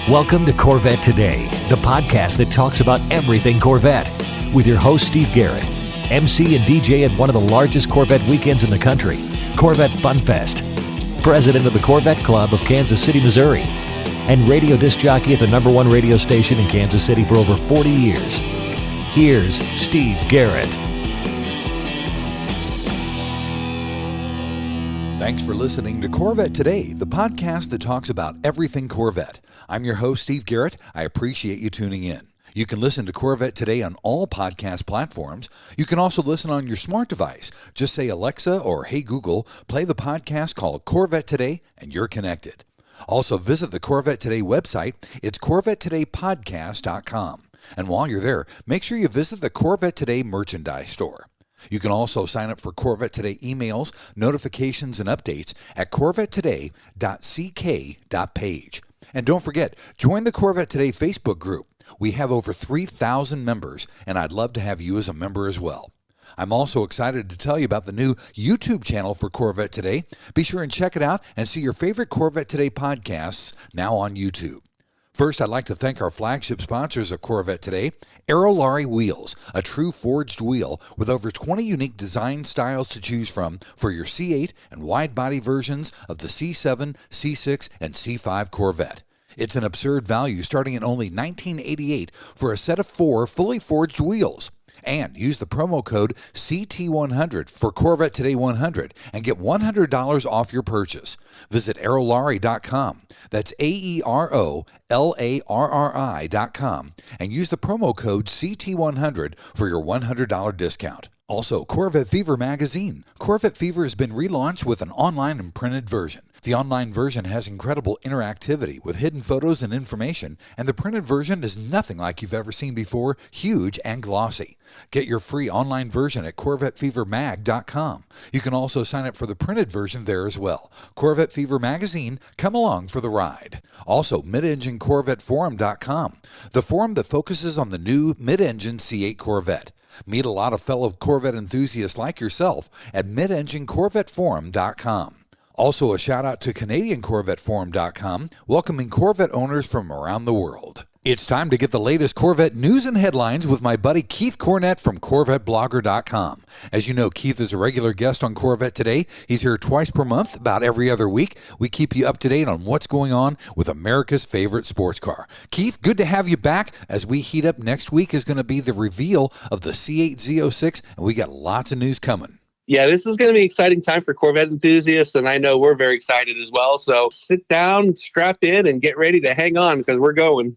Welcome to Corvette Today, the podcast that talks about everything Corvette, with your host Steve Garrett, MC and DJ at one of the largest Corvette weekends in the country, Corvette Fun Fest, president of the Corvette Club of Kansas City, Missouri, and radio disc jockey at the #1 radio station in Kansas City for over 40 years. Here's Steve Garrett. Thanks for listening to Corvette Today, the podcast that talks about everything Corvette. I'm your host, Steve Garrett. I appreciate you tuning in. You can listen to Corvette Today on all podcast platforms. You can also listen on your smart device. Just say Alexa or Hey Google, play the podcast called Corvette Today, and you're connected. Also, visit the Corvette Today website. It's CorvetteTodayPodcast.com. And while you're there, make sure you visit the Corvette Today merchandise store. You can also sign up for Corvette Today emails, notifications, and updates at corvettetoday.ck.page. And don't forget, join the Corvette Today Facebook group. We have over 3,000 members, and I'd love to have you as a member as well. I'm also excited to tell you about the new YouTube channel for Corvette Today. Be sure and check it out and see your favorite Corvette Today podcasts now on YouTube. First, I'd like to thank our flagship sponsors of Corvette Today, AEROLARRI Wheels, a true forged wheel with over 20 unique design styles to choose from for your C8 and wide-body versions of the C7, C6, and C5 Corvette. It's an absurd value starting at only $19.88 for a set of 4 fully forged wheels. And use the promo code CT100 for Corvette Today 100 and get $100 off your purchase. Visit AEROLARRI.com. That's AEROLARRI.com and use the promo code CT100 for your $100 discount. Also, Corvette Fever magazine. Corvette Fever has been relaunched with an online and printed version. The online version has incredible interactivity with hidden photos and information, and the printed version is nothing like you've ever seen before, huge and glossy. Get your free online version at CorvetteFeverMag.com. You can also sign up for the printed version there as well. Corvette Fever magazine, come along for the ride. Also, MidEngineCorvetteForum.com, the forum that focuses on the new mid-engine C8 Corvette. Meet a lot of fellow Corvette enthusiasts like yourself at MidEngineCorvetteForum.com. Also, a shout out to CanadianCorvetteForum.com, welcoming Corvette owners from around the world. It's time to get the latest Corvette news and headlines with my buddy Keith Cornett from CorvetteBlogger.com. As you know, Keith is a regular guest on Corvette Today. He's here twice per month, about every other week. We keep you up to date on what's going on with America's favorite sports car. Keith, good to have you back. As we heat up next week is going to be the reveal of the C8 Z06, and we got lots of news coming. Yeah, this is going to be an exciting time for Corvette enthusiasts, and I know we're very excited as well. So sit down, strap in, and get ready to hang on because we're going.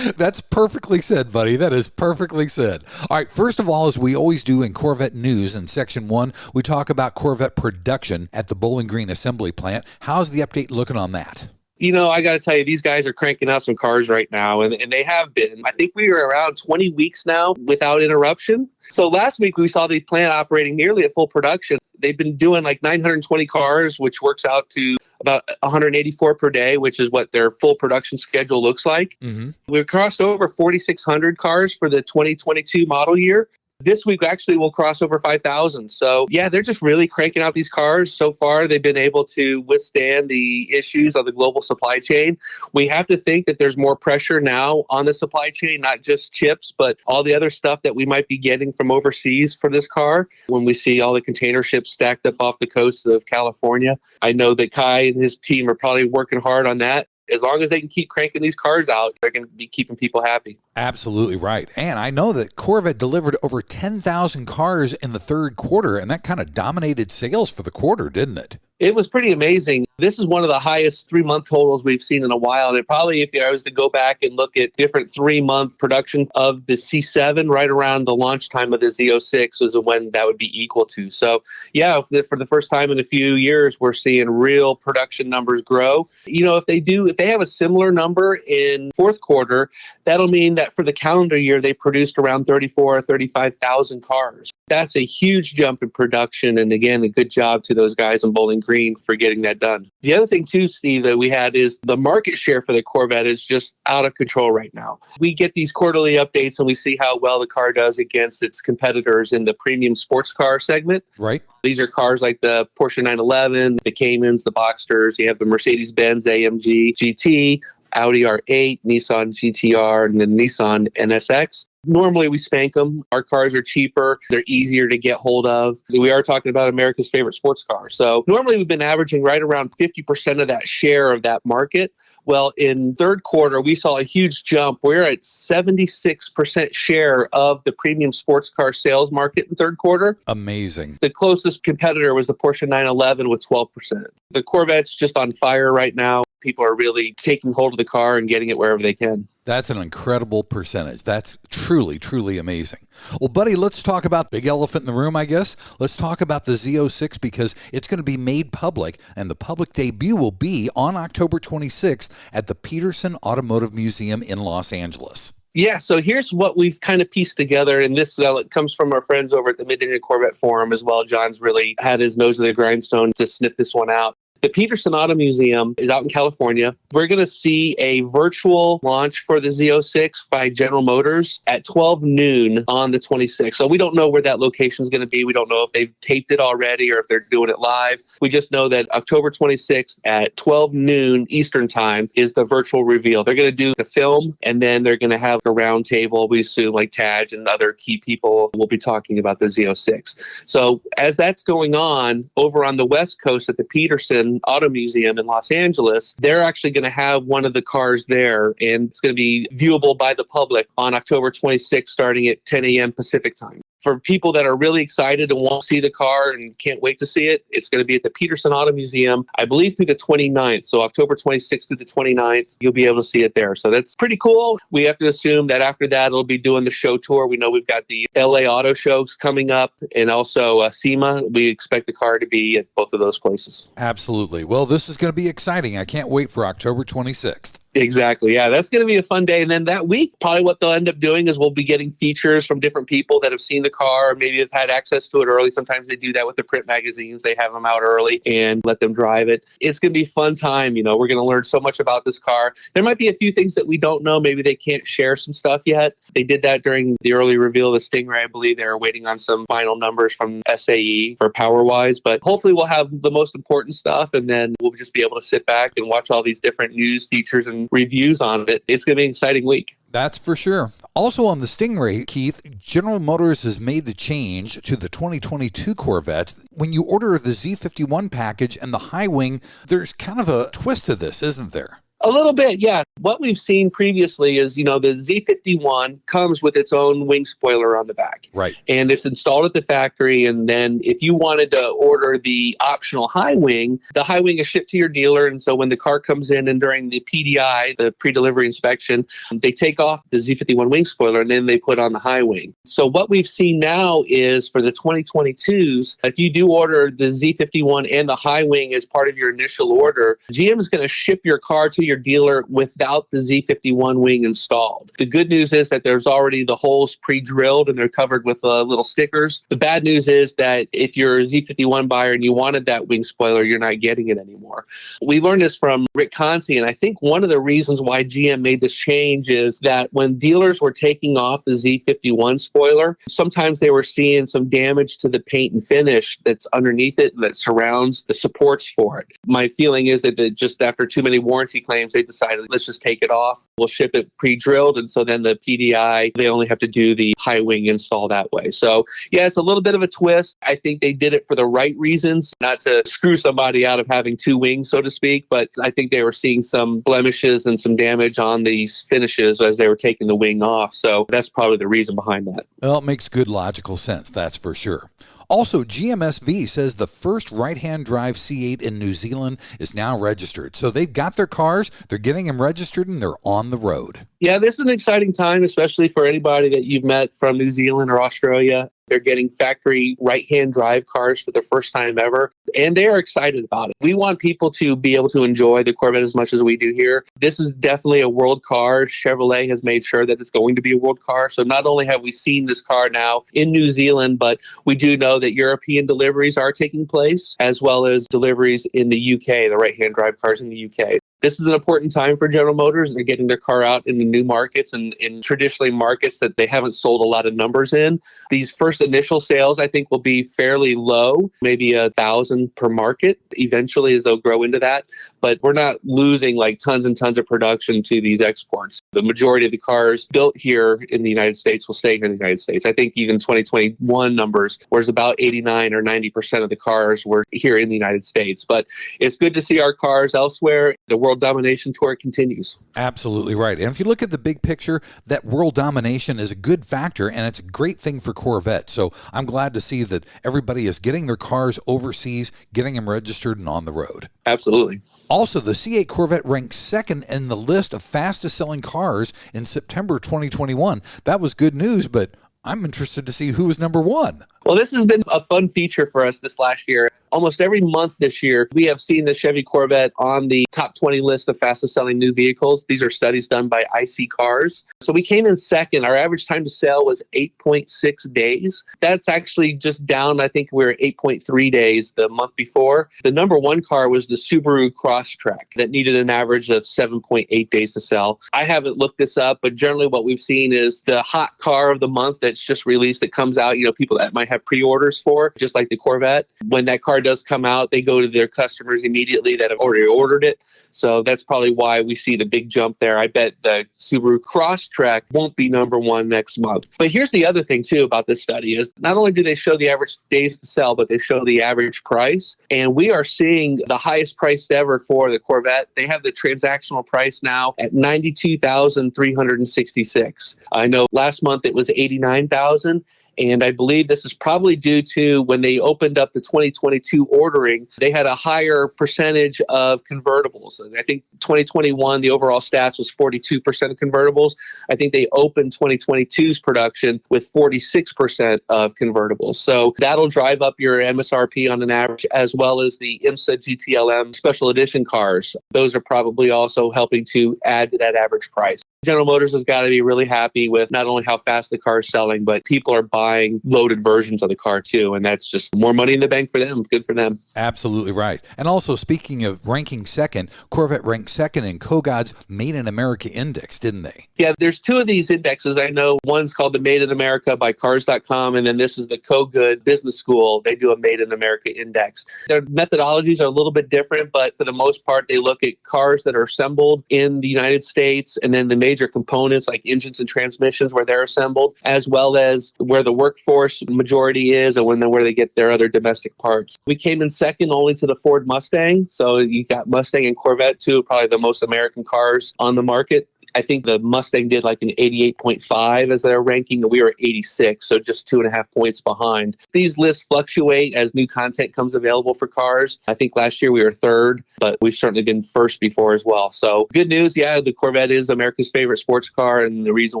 That's perfectly said, buddy. That is perfectly said. All right, first of all, as we always do in Corvette News in Section 1, we talk about Corvette production at the Bowling Green Assembly Plant. How's the update looking on that? You know, I got to tell you, these guys are cranking out some cars right now, and they have been. I think we were around 20 weeks now without interruption. So last week, we saw the plant operating nearly at full production. They've been doing like 920 cars, which works out to about 184 per day, which is what their full production schedule looks like. Mm-hmm. We've crossed over 4,600 cars for the 2022 model year. This week, actually, we'll cross over 5,000. So, yeah, they're just really cranking out these cars. So far, they've been able to withstand the issues of the global supply chain. We have to think that there's more pressure now on the supply chain, not just chips, but all the other stuff that we might be getting from overseas for this car. When we see all the container ships stacked up off the coast of California, I know that Kai and his team are probably working hard on that. As long as they can keep cranking these cars out, they're going to be keeping people happy. Absolutely right. And I know that Corvette delivered over 10,000 cars in the third quarter, and that kind of dominated sales for the quarter, didn't it? It was pretty amazing. This is one of the highest 3-month totals we've seen in a while. And probably, if I was to go back and look at different 3-month production of the C7, right around the launch time of the Z06 was when that would be equal to. So, yeah, for the first time in a few years, we're seeing real production numbers grow. You know, if they have a similar number in fourth quarter, that'll mean that for the calendar year, they produced around 34,000 or 35,000 cars. That's a huge jump in production. And again, a good job to those guys in Bowling Green for getting that done. The other thing too, Steve, that we had is the market share for the Corvette is just out of control right now. We get these quarterly updates and we see how well the car does against its competitors in the premium sports car segment. Right. These are cars like the Porsche 911, the Caymans, the Boxsters. You have the Mercedes-Benz AMG GT. Audi R8, Nissan GTR, and the Nissan NSX. Normally we spank them. Our cars are cheaper. They're easier to get hold of. We are talking about America's favorite sports car. So normally we've been averaging right around 50% of that share of that market. Well, in third quarter, we saw a huge jump. We're at 76% share of the premium sports car sales market in third quarter. Amazing. The closest competitor was the Porsche 911 with 12%. The Corvette's just on fire right now. People are really taking hold of the car and getting it wherever they can. That's an incredible percentage. That's truly, truly amazing. Well, buddy, let's talk about big elephant in the room, I guess. Let's talk about the Z06 because it's going to be made public, and the public debut will be on October 26th at the Petersen Automotive Museum in Los Angeles. Yeah, so here's what we've kind of pieced together, and this comes from our friends over at the Mid-Engine Corvette Forum as well. John's really had his nose to the grindstone to sniff this one out. The Petersen Auto Museum is out in California. We're going to see a virtual launch for the Z06 by General Motors at 12 noon on the 26th. So we don't know where that location is going to be. We don't know if they've taped it already or if they're doing it live. We just know that October 26th at 12 noon Eastern time is the virtual reveal. They're going to do the film, and then they're going to have a round table. We assume like Taj and other key people will be talking about the Z06. So as that's going on, over on the West Coast at the Petersen Auto Museum in Los Angeles, they're actually going to have one of the cars there, and it's going to be viewable by the public on October 26th starting at 10 a.m. Pacific time. For people that are really excited and want to see the car and can't wait to see it, it's going to be at the Petersen Auto Museum, I believe, through the 29th. So October 26th to the 29th, you'll be able to see it there. So that's pretty cool. We have to assume that after that, it'll be doing the show tour. We know we've got the LA Auto Shows coming up and also SEMA. We expect the car to be at both of those places. Absolutely. Well, this is going to be exciting. I can't wait for October 26th. Exactly. Yeah, that's going to be a fun day. And then that week, probably what they'll end up doing is we'll be getting features from different people that have seen the car, maybe have had access to it early. Sometimes they do that with the print magazines. They have them out early and let them drive it. It's going to be a fun time. You know, we're going to learn so much about this car. There might be a few things that we don't know. Maybe they can't share some stuff yet. They did that during the early reveal of the Stingray. I believe they were waiting on some final numbers from SAE for power-wise. But hopefully we'll have the most important stuff, and then we'll just be able to sit back and watch all these different news, features, and reviews on it. It's going to be an exciting week. That's for sure. Also on the Stingray, Keith, General Motors has made the change to the 2022 Corvettes. When you order the Z51 package and the high wing, there's kind of a twist to this, isn't there? A little bit, yeah. What we've seen previously is, the Z51 comes with its own wing spoiler on the back. Right. And it's installed at the factory. And then if you wanted to order the optional high wing, the high wing is shipped to your dealer. And so when the car comes in and during the PDI, the pre-delivery inspection, they take off the Z51 wing spoiler and then they put on the high wing. So what we've seen now is for the 2022s, if you do order the Z51 and the high wing as part of your initial order, GM is going to ship your car to your dealer without the Z51 wing installed. The good news is that there's already the holes pre-drilled and they're covered with little stickers. The bad news is that if you're a Z51 buyer and you wanted that wing spoiler, you're not getting it anymore. We learned this from Rick Conti, and I think one of the reasons why GM made this change is that when dealers were taking off the Z51 spoiler, sometimes they were seeing some damage to the paint and finish that's underneath it that surrounds the supports for it. My feeling is that just after too many warranty claims, they decided, let's just take it off. We'll ship it pre-drilled. And so then the PDI, they only have to do the high wing install that way. So yeah, it's a little bit of a twist. I think they did it for the right reasons, not to screw somebody out of having two wings, so to speak. But I think they were seeing some blemishes and some damage on these finishes as they were taking the wing off. So that's probably the reason behind that. Well, it makes good logical sense. That's for sure. Also, GMSV says the first right-hand drive C8 in New Zealand is now registered. So they've got their cars, they're getting them registered, and they're on the road. Yeah, this is an exciting time, especially for anybody that you've met from New Zealand or Australia. They're getting factory right-hand drive cars for the first time ever, and they are excited about it. We want people to be able to enjoy the Corvette as much as we do here. This is definitely a world car. Chevrolet has made sure that it's going to be a world car. So not only have we seen this car now in New Zealand, but we do know that European deliveries are taking place, as well as deliveries in the UK, the right-hand drive cars in the UK. This is an important time for General Motors. They're getting their car out into new markets and in traditionally markets that they haven't sold a lot of numbers in. These first initial sales, I think, will be fairly low, maybe 1,000 per market eventually as they'll grow into that. But we're not losing like tons and tons of production to these exports. The majority of the cars built here in the United States will stay here in the United States. I think even 2021 numbers, whereas about 89 or 90% of the cars were here in the United States. But it's good to see our cars elsewhere. The world domination tour continues. Absolutely right. And if you look at the big picture, that world domination is a good factor, and it's a great thing for Corvette. So I'm glad to see that everybody is getting their cars overseas, getting them registered and on the road. Absolutely. Also, the C8 Corvette ranked second in the list of fastest selling cars in September 2021. That was good news, but I'm interested to see who was number one. Well, this has been a fun feature for us this last year. Almost every month this year, we have seen the Chevy Corvette on the top 20 list of fastest selling new vehicles. These are studies done by IC Cars. So we came in second. Our average time to sell was 8.6 days. That's actually just down. I think we were 8.3 days the month before. The number one car was the Subaru Crosstrek that needed an average of 7.8 days to sell. I haven't looked this up, but generally what we've seen is the hot car of the month that's just released that comes out, people that might have pre-orders for, just like the Corvette. When that car does come out, they go to their customers immediately that have already ordered it. So that's probably why we see the big jump there. I bet the Subaru Crosstrek won't be number one next month. But here's the other thing too about this study is not only do they show the average days to sell, but they show the average price. And we are seeing the highest price ever for the Corvette. They have the transactional price now at $92,366. I know last month it was $89,000. And I believe this is probably due to when they opened up the 2022 ordering, they had a higher percentage of convertibles. And I think 2021, the overall stats was 42% of convertibles. I think they opened 2022's production with 46% of convertibles. So that'll drive up your MSRP on an average, as well as the IMSA GTLM special edition cars. Those are probably also helping to add to that average price. General Motors has got to be really happy with not only how fast the car is selling, but people are buying loaded versions of the car too. And that's just more money in the bank for them. Good for them. Absolutely right. And also, speaking of ranking second, Corvette ranked second in KOGOD's Made in America Index, didn't they? Yeah, there's two of these indexes. I know one's called the Made in America by Cars.com, and then this is the KOGOD Business School. They do a Made in America Index. Their methodologies are a little bit different, but for the most part, they look at cars that are assembled in the United States, and then the major components like engines and transmissions where they're assembled, as well as where the workforce majority is and where they get their other domestic parts. We came in second only to the Ford Mustang. So you got Mustang and Corvette, two probably the most American cars on the market. I think the Mustang did like an 88.5 as their ranking, and we were 86, so just 2.5 points behind. These lists fluctuate as new content comes available for cars. I think last year we were third, but we've certainly been first before as well. So good news, yeah, the Corvette is America's favorite sports car, and the reason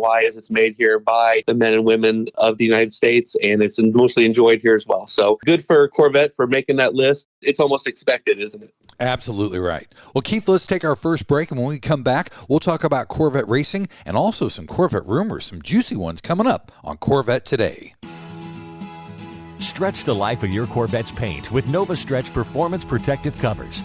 why is it's made here by the men and women of the United States, and it's mostly enjoyed here as well. So good for Corvette for making that list. It's almost expected, isn't it? Absolutely right. Well, Keith, let's take our first break, and when we come back, we'll talk about Corvette racing and also some Corvette rumors, some juicy ones coming up on Corvette Today. Stretch the life of your Corvette's paint with NOVISTRETCH Performance Protective Covers.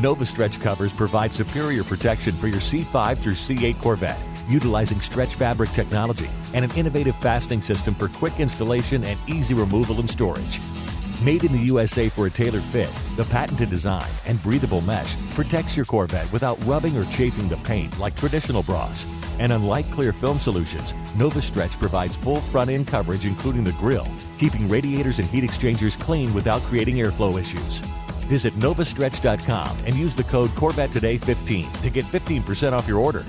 NOVISTRETCH covers provide superior protection for your C5 through C8 Corvette, utilizing stretch fabric technology and an innovative fastening system for quick installation and easy removal and storage. Made in the USA for a tailored fit, the patented design and breathable mesh protects your Corvette without rubbing or chafing the paint like traditional bras. And unlike clear film solutions, NOVISTRETCH provides full front-end coverage including the grille, keeping radiators and heat exchangers clean without creating airflow issues. Visit NOVISTRETCH.com and use the code CORVETTETODAY15 to get 15% off your order.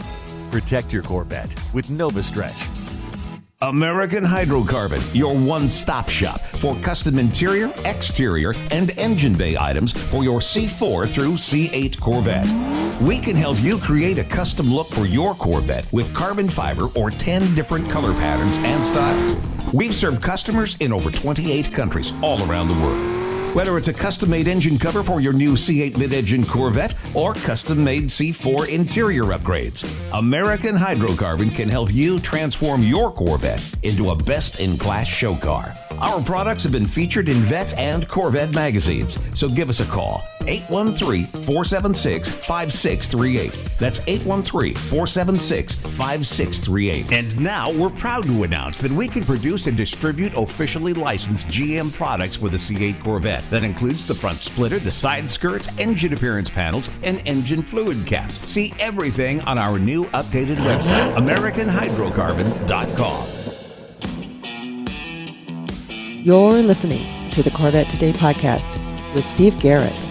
Protect your Corvette with NOVISTRETCH. American Hydrocarbon, your one-stop shop for custom interior, exterior, and engine bay items for your C4 through C8 Corvette. We can help you create a custom look for your Corvette with carbon fiber or 10 different color patterns and styles. We've served customers in over 28 countries all around the world. Whether it's a custom-made engine cover for your new C8 mid-engine Corvette or custom-made C4 interior upgrades, American Hydrocarbon can help you transform your Corvette into a best-in-class show car. Our products have been featured in Vette and Corvette magazines, so give us a call. 813-476-5638. That's 813-476-5638. And now we're proud to announce that we can produce and distribute officially licensed GM products for the C8 Corvette. That includes the front splitter, the side skirts, engine appearance panels, and engine fluid caps. See everything on our new updated website, AmericanHydrocarbon.com. You're listening to the Corvette Today podcast with Steve Garrett.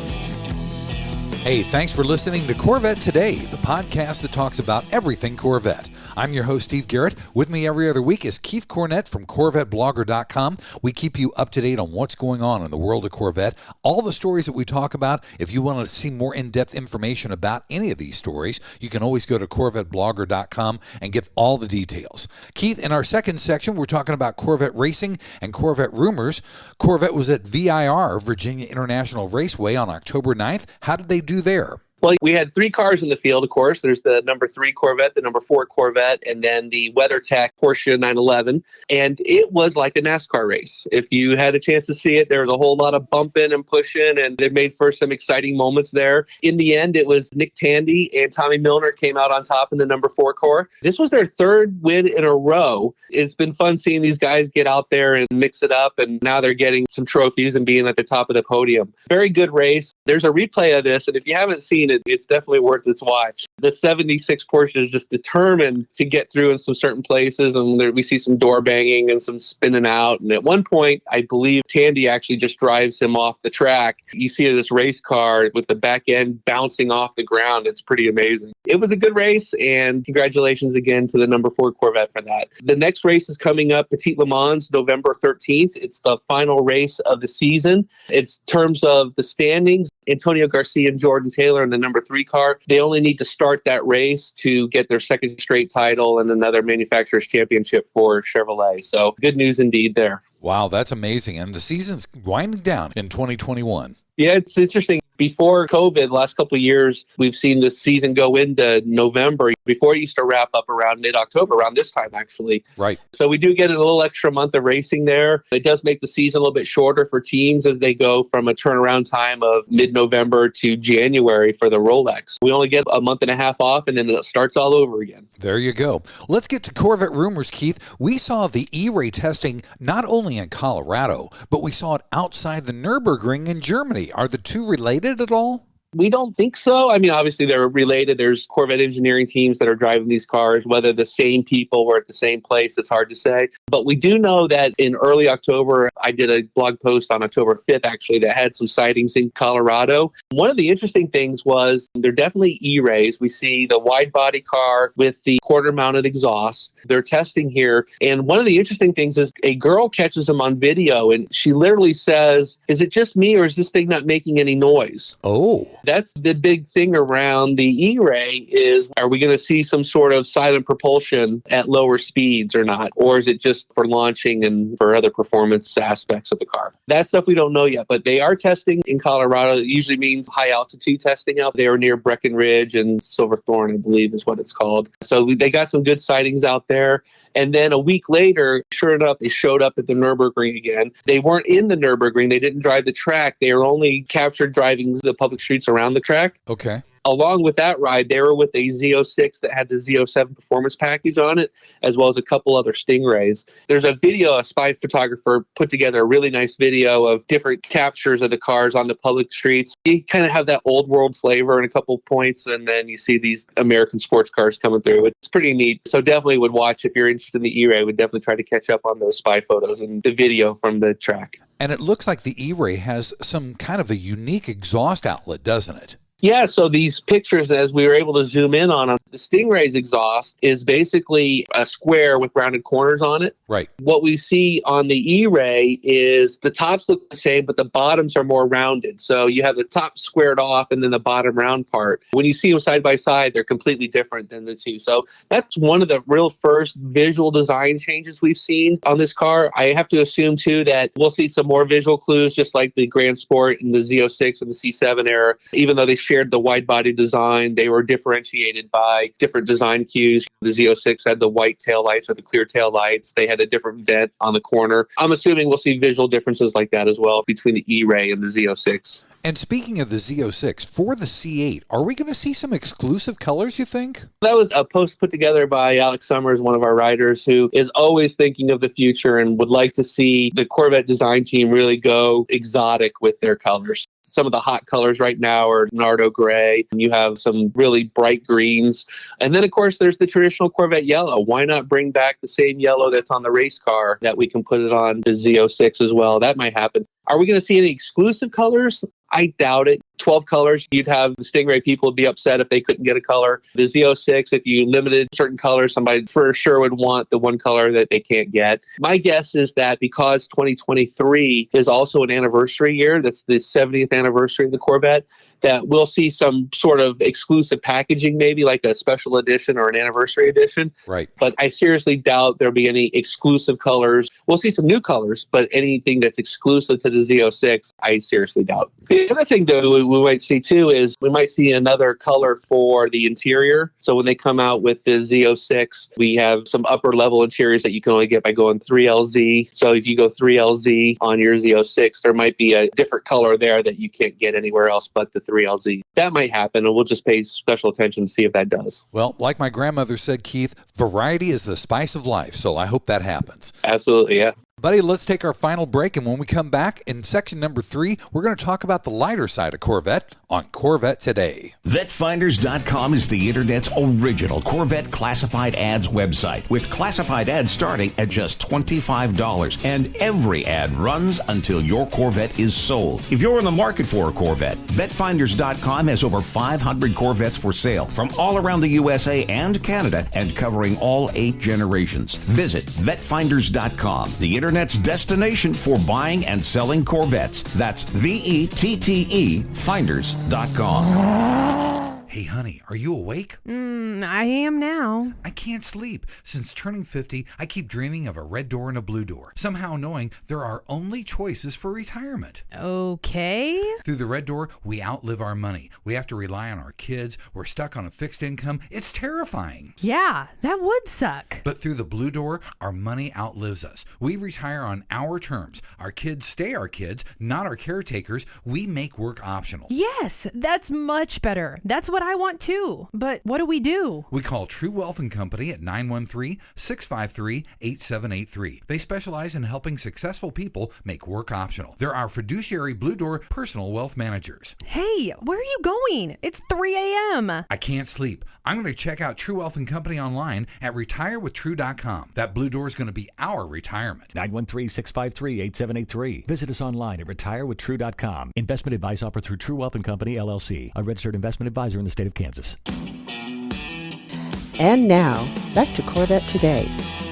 Hey, thanks for listening to Corvette Today, the podcast that talks about everything Corvette. I'm your host, Steve Garrett. With me every other week is Keith Cornett from CorvetteBlogger.com. We keep you up to date on what's going on in the world of Corvette, all the stories that we talk about. If you want to see more in-depth information about any of these stories, you can always go to CorvetteBlogger.com and get all the details. Keith, in our second section, we're talking about Corvette racing and Corvette rumors. Corvette was at VIR, Virginia International Raceway, on October 9th. How did they do there? Well, we had three cars in the field, of course. There's the number 3 Corvette, the number 4 Corvette, and then the WeatherTech Porsche 911. And it was like a NASCAR race. If you had a chance to see it, there was a whole lot of bumping and pushing, and it made for some exciting moments there. In the end, it was Nick Tandy and Tommy Milner came out on top in the number 4 core. This was their third win in a row. It's been fun seeing these guys get out there and mix it up, and now they're getting some trophies and being at the top of the podium. Very good race. There's a replay of this, and if you haven't seen it, it's definitely worth its watch. The 76 Porsche is just determined to get through in some certain places, and we see some door banging and some spinning out. And at one point, I believe Tandy actually just drives him off the track. You see this race car with the back end bouncing off the ground. It's pretty amazing. It was a good race, and congratulations again to the number 4 Corvette for that. The next race is coming up, Petit Le Mans, November 13th. It's the final race of the season. It's terms of the standings. Antonio Garcia and Jordan Taylor in the number 3 car. They only need to start that race to get their second straight title and another manufacturer's championship for Chevrolet. So good news indeed there. Wow, that's amazing. And the season's winding down in 2021. Yeah, it's interesting. Before COVID, last couple of years, we've seen the season go into November. Before it used to wrap up around mid-October, around this time, actually. Right. So we do get a little extra month of racing there. It does make the season a little bit shorter for teams as they go from a turnaround time of mid-November to January for the Rolex. We only get a month and a half off, and then it starts all over again. There you go. Let's get to Corvette rumors, Keith. We saw the E-Ray testing not only in Colorado, but we saw it outside the Nurburgring in Germany. Are the two related at all? We don't think so. I mean, obviously they're related. There's Corvette engineering teams that are driving these cars. Whether the same people were at the same place, it's hard to say. But we do know that in early October, I did a blog post on October 5th, actually, that had some sightings in Colorado. One of the interesting things was they're definitely E-Rays. We see the wide body car with the quarter mounted exhaust. They're testing here. And one of the interesting things is a girl catches them on video and she literally says, "Is it just me or is this thing not making any noise?" Oh. That's the big thing around the E-Ray is, are we going to see some sort of silent propulsion at lower speeds or not? Or is it just for launching and for other performance aspects of the car? That stuff we don't know yet, but they are testing in Colorado. It usually means high altitude testing out there near Breckenridge and Silverthorne, I believe is what it's called. So they got some good sightings out there. And then a week later, sure enough, they showed up at the Nurburgring again. They weren't in the Nurburgring. They didn't drive the track. They were only captured driving the public streets around the track. Okay. Along with that ride, they were with a Z06 that had the Z07 performance package on it, as well as a couple other Stingrays. There's a video, a spy photographer put together a really nice video of different captures of the cars on the public streets. You kind of have that old world flavor in a couple points, and then you see these American sports cars coming through. It's pretty neat. So definitely would watch, if you're interested in the E-Ray, would definitely try to catch up on those spy photos and the video from the track. And it looks like the E-Ray has some kind of a unique exhaust outlet, doesn't it? Yeah, so these pictures, as we were able to zoom in on them, the Stingray's exhaust is basically a square with rounded corners on it. Right. What we see on the E-Ray is the tops look the same, but the bottoms are more rounded. So you have the top squared off and then the bottom round part. When you see them side by side, they're completely different than the two. So that's one of the real first visual design changes we've seen on this car. I have to assume, too, that we'll see some more visual clues, just like the Grand Sport and the Z06 and the C7 era, even though they share shared the wide body design. They were differentiated by different design cues. The Z06 had the white tail lights or the clear tail lights. They had a different vent on the corner. I'm assuming we'll see visual differences like that as well between the E-Ray and the Z06. And speaking of the Z06, for the C8, are we going to see some exclusive colors, you think? That was a post put together by Alex Summers, one of our writers, who is always thinking of the future and would like to see the Corvette design team really go exotic with their colors. Some of the hot colors right now are Nardo gray. You have some really bright greens. And then, of course, there's the traditional Corvette yellow. Why not bring back the same yellow that's on the race car that we can put it on the Z06 as well? That might happen. Are we going to see any exclusive colors? I doubt it. 12 colors, you'd have the Stingray people would be upset if they couldn't get a color. The Z06, if you limited certain colors, somebody for sure would want the one color that they can't get. My guess is that because 2023 is also an anniversary year, that's the 70th anniversary of the Corvette, that we'll see some sort of exclusive packaging, maybe like a special edition or an anniversary edition. Right. But I seriously doubt there'll be any exclusive colors. We'll see some new colors, but anything that's exclusive to the Z06, I seriously doubt. The other thing, though, we might see too is we might see another color for the interior. So when they come out with the Z06, we have some upper level interiors that you can only get by going 3LZ. So if you go 3LZ on your Z06, there might be a different color there that you can't get anywhere else but the 3LZ. That might happen, and we'll just pay special attention to see if that does. Well, like my grandmother said, Keith, variety is the spice of life. So I hope that happens. Absolutely, yeah. Buddy, let's take our final break, and when we come back in section number 3, we're going to talk about the lighter side of Corvette on Corvette Today. VetteFinders.com is the internet's original Corvette classified ads website, with classified ads starting at just $25, and every ad runs until your Corvette is sold. If you're in the market for a Corvette, VetteFinders.com has over 500 Corvettes for sale from all around the USA and Canada, and covering all 8 generations. Visit VetteFinders.com, the internet's destination for buying and selling Corvettes. That's VETTE Finders.com. Hey, honey, are you awake? I am now. I can't sleep. Since turning 50, I keep dreaming of a red door and a blue door, somehow knowing there are only choices for retirement. Okay. Through the red door, we outlive our money. We have to rely on our kids. We're stuck on a fixed income. It's terrifying. Yeah, that would suck. But through the blue door, our money outlives us. We retire on our terms. Our kids stay our kids, not our caretakers. We make work optional. Yes, that's much better. That's what I want too. But what do we do? We call True Wealth & Company at 913-653-8783. They specialize in helping successful people make work optional. They're our fiduciary Blue Door personal wealth managers. Hey, where are you going? It's 3 a.m. I can't sleep. I'm going to check out True Wealth & Company online at retirewithtrue.com. That Blue Door is going to be our retirement. 913-653-8783. Visit us online at retirewithtrue.com. Investment advice offered through True Wealth & Company, LLC, a registered investment advisor in the state of Kansas. And now, back to Corvette Today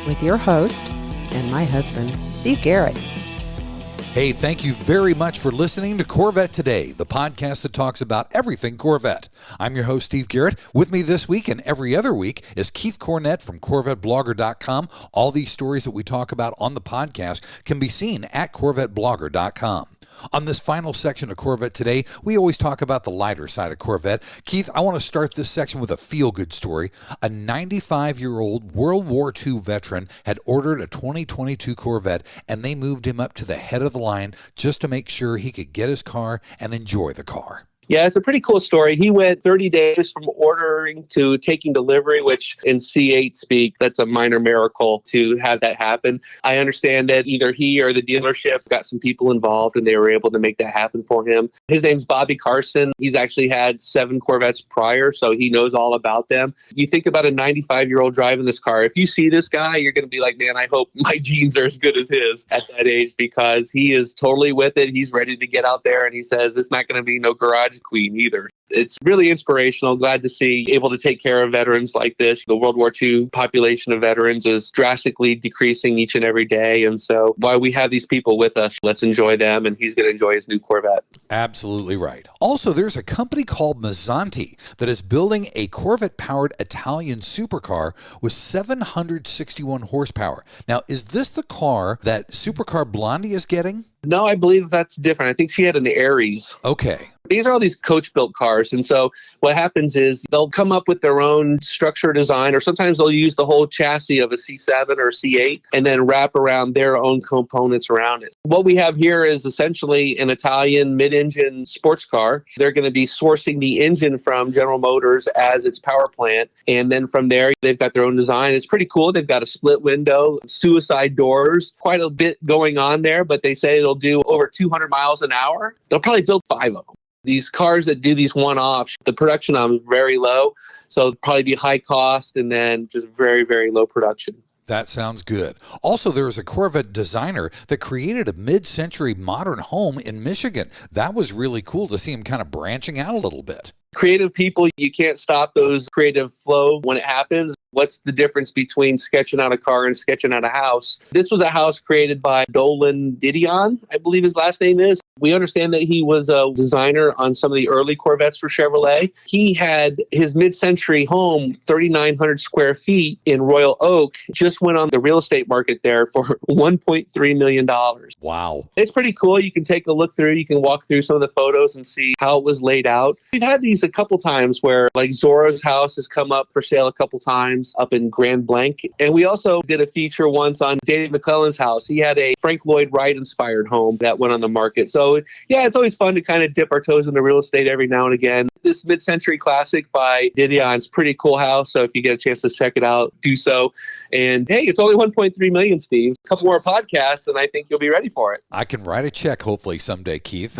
with your host and my husband, Steve Garrett. Hey, thank you very much for listening to Corvette Today, the podcast that talks about everything Corvette. I'm your host, Steve Garrett. With me this week and every other week is Keith Cornett from CorvetteBlogger.com. All these stories that we talk about on the podcast can be seen at CorvetteBlogger.com. On this final section of Corvette Today, we always talk about the lighter side of Corvette. Keith, I want to start this section with a feel-good story. A 95-year-old World War II veteran had ordered a 2022 Corvette, and they moved him up to the head of the line just to make sure he could get his car and enjoy the car. Yeah, it's a pretty cool story. He went 30 days from ordering to taking delivery, which in C8 speak, that's a minor miracle to have that happen. I understand that either he or the dealership got some people involved and they were able to make that happen for him. His name's Bobby Carson. He's actually had 7 Corvettes prior, so he knows all about them. You think about a 95-year-old driving this car. If you see this guy, you're going to be like, man, I hope my genes are as good as his at that age, because he is totally with it. He's ready to get out there, and he says it's not going to be no garage queen either. It's really inspirational. Glad to see able to take care of veterans like this. The World War II population of veterans is drastically decreasing each and every day. And so while we have these people with us, let's enjoy them. And he's going to enjoy his new Corvette. Absolutely right. Also, there's a company called Mazzanti that is building a Corvette-powered Italian supercar with 761 horsepower. Now, is this the car that Supercar Blondie is getting? No, I believe that's different. I think she had an Aries. Okay. These are all these coach-built cars. cars. And so what happens is they'll come up with their own structure design, or sometimes they'll use the whole chassis of a C7 or C8 and then wrap around their own components around it. What we have here is essentially an Italian mid-engine sports car. They're going to be sourcing the engine from General Motors as its power plant. And then from there, they've got their own design. It's pretty cool. They've got a split window, suicide doors, quite a bit going on there, but they say it'll do over 200 miles an hour. They'll probably build 5 of them. These cars that do these one-offs, the production on them is very low. So it'll probably be high cost and then just very, very low production. That sounds good. Also, there was a Corvette designer that created a mid-century modern home in Michigan. That was really cool to see him kind of branching out a little bit. Creative people, you can't stop those creative flow when it happens. What's the difference between sketching out a car and sketching out a house? This was a house created by Dolan Didion, I believe his last name is. We understand that he was a designer on some of the early Corvettes for Chevrolet. He had his mid-century home, 3,900 square feet in Royal Oak, just went on the real estate market there for $1.3 million. Wow. It's pretty cool. You can take a look through. You can walk through some of the photos and see how it was laid out. We've had these a couple times where like Zorro's house has come up for sale a couple times up in Grand Blanc. And we also did a feature once on David McClellan's house. He had a Frank Lloyd Wright inspired home that went on the market. So yeah, it's always fun to kind of dip our toes into real estate every now and again. This mid-century classic by Didion's pretty cool house. So if you get a chance to check it out, do so. And hey, it's only 1.3 million, Steve. A couple more podcasts and I think you'll be ready for it. I can write a check hopefully someday, Keith.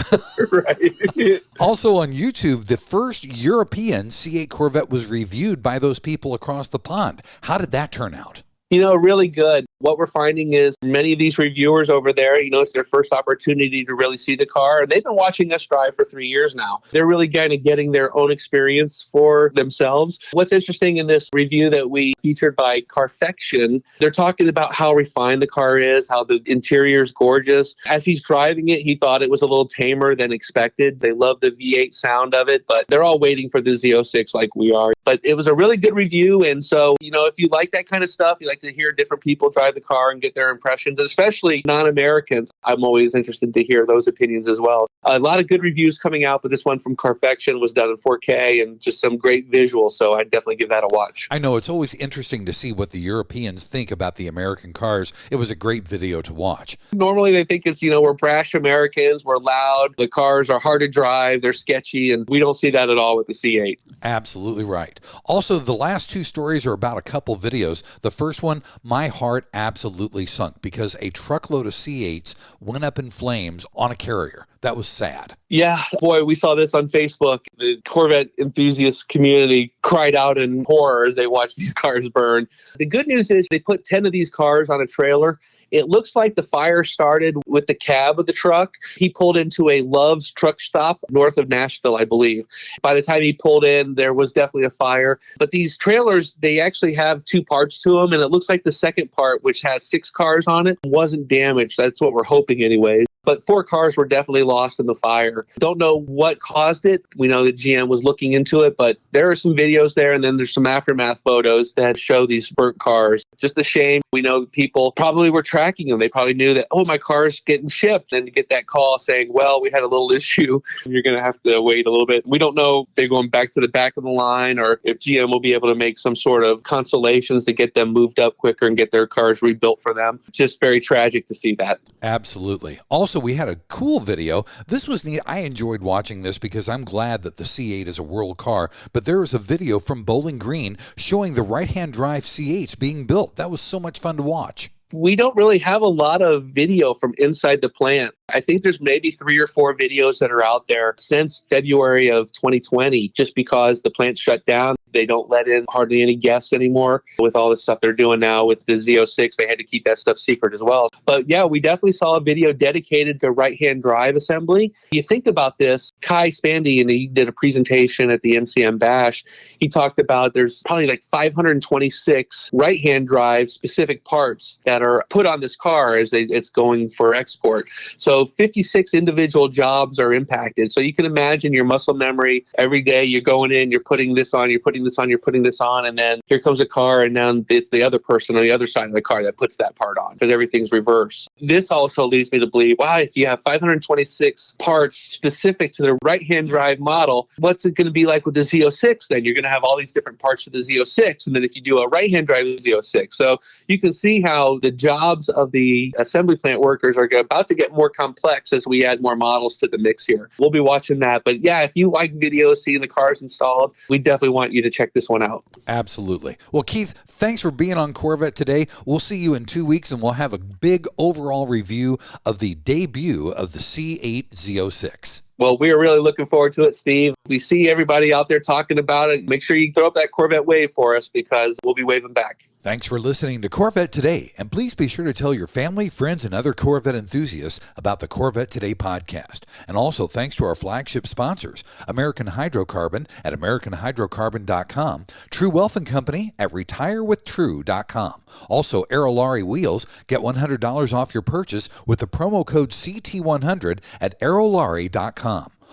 Right. Also on YouTube, the first European C8 Corvette was reviewed by those people across the pond. How did that turn out? Really good. What we're finding is many of these reviewers over there, it's their first opportunity to really see the car. They've been watching us drive for 3 years now. They're really kind of getting their own experience for themselves. What's interesting in this review that we featured by Carfection, they're talking about how refined the car is, how the interior is gorgeous. As he's driving it, he thought it was a little tamer than expected. They love the V8 sound of it, but they're all waiting for the Z06 like we are. But it was a really good review. And so, if you like that kind of stuff, you like to hear different people drive the car and get their impressions, especially non-Americans. I'm always interested to hear those opinions as well. A lot of good reviews coming out, but this one from Carfection was done in 4K and just some great visuals. So I'd definitely give that a watch. I know it's always interesting to see what the Europeans think about the American cars. It was a great video to watch. Normally they think it's, we're brash Americans, we're loud, the cars are hard to drive, they're sketchy, and we don't see that at all with the C8. Absolutely right. Also, the last 2 stories are about a couple videos. The first one, my heart absolutely sunk because a truckload of C8s went up in flames on a carrier. That was sad. Yeah, boy, we saw this on Facebook. The Corvette enthusiast community cried out in horror as they watched these cars burn. The good news is they put 10 of these cars on a trailer. It looks like the fire started with the cab of the truck. He pulled into a Love's truck stop north of Nashville, I believe. By the time he pulled in, there was definitely a fire. But these trailers, they actually have 2 parts to them, and it looks like the second part, which has 6 cars on it, wasn't damaged. That's what we're hoping anyways. But 4 cars were definitely lost in the fire. Don't know what caused it. We know that GM was looking into it, but there are some videos there, and then there's some aftermath photos that show these burnt cars. Just a shame. We know people probably were tracking them. They probably knew that, my car's getting shipped. And to get that call saying, well, we had a little issue, you're going to have to wait a little bit. We don't know if they're going back to the back of the line or if GM will be able to make some sort of consolations to get them moved up quicker and get their cars rebuilt for them. Just very tragic to see that. Absolutely. Also, we had a cool video. This was neat. I enjoyed watching this because I'm glad that the C8 is a world car, but there was a video from Bowling Green showing the right-hand drive C8s being built. That was so much fun to watch. We don't really have a lot of video from inside the plant. I think there's maybe 3 or 4 videos that are out there since February of 2020, just because the plant shut down. They don't let in hardly any guests anymore. With all the stuff they're doing now with the Z06, they had to keep that stuff secret as well. But yeah, we definitely saw a video dedicated to right-hand drive assembly. You think about this, Kai Spandy, and he did a presentation at the NCM Bash. He talked about there's probably like 526 right-hand drive specific parts that are put on this car as it's going for export. So So 56 individual jobs are impacted. So you can imagine your muscle memory. Every day you're going in, you're putting this on, you're putting this on, you're putting this on, and then here comes a car, and now it's the other person on the other side of the car that puts that part on because everything's reversed. This also leads me to believe, wow, if you have 526 parts specific to the right-hand drive model, what's it going to be like with the Z06? Then you're going to have all these different parts of the Z06, and then if you do a right-hand drive Z06. So you can see how the jobs of the assembly plant workers are about to get more complex as we add more models to the mix here. We'll be watching that. But yeah, if you like videos, seeing the cars installed, we definitely want you to check this one out. Absolutely. Well, Keith, thanks for being on Corvette Today. We'll see you in 2 weeks, and we'll have a big overall review of the debut of the C8 Z06. Well, we are really looking forward to it, Steve. We see everybody out there talking about it. Make sure you throw up that Corvette wave for us because we'll be waving back. Thanks for listening to Corvette Today, and please be sure to tell your family, friends, and other Corvette enthusiasts about the Corvette Today podcast. And also thanks to our flagship sponsors, American Hydrocarbon at AmericanHydrocarbon.com, True Wealth and Company at RetireWithTrue.com. Also, AEROLARRI Wheels, get $100 off your purchase with the promo code CT100 at AEROLARRI.com.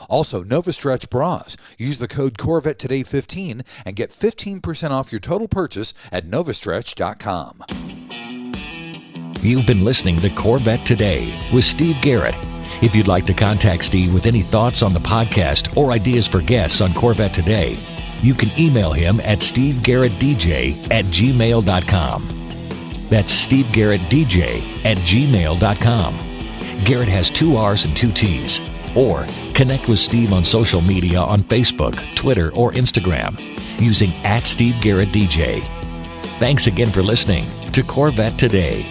Also, NOVISTRETCH bras. Use the code Corvette Today 15 and get 15% off your total purchase at novistretch.com. You've been listening to Corvette Today with Steve Garrett. If you'd like to contact Steve with any thoughts on the podcast or ideas for guests on Corvette Today, you can email him at stevegarrettdj@gmail.com. That's stevegarrettdj@gmail.com. Garrett has 2 R's and 2 T's. Or connect with Steve on social media on Facebook, Twitter, or Instagram using @SteveGarrettDJ. Thanks again for listening to Corvette Today.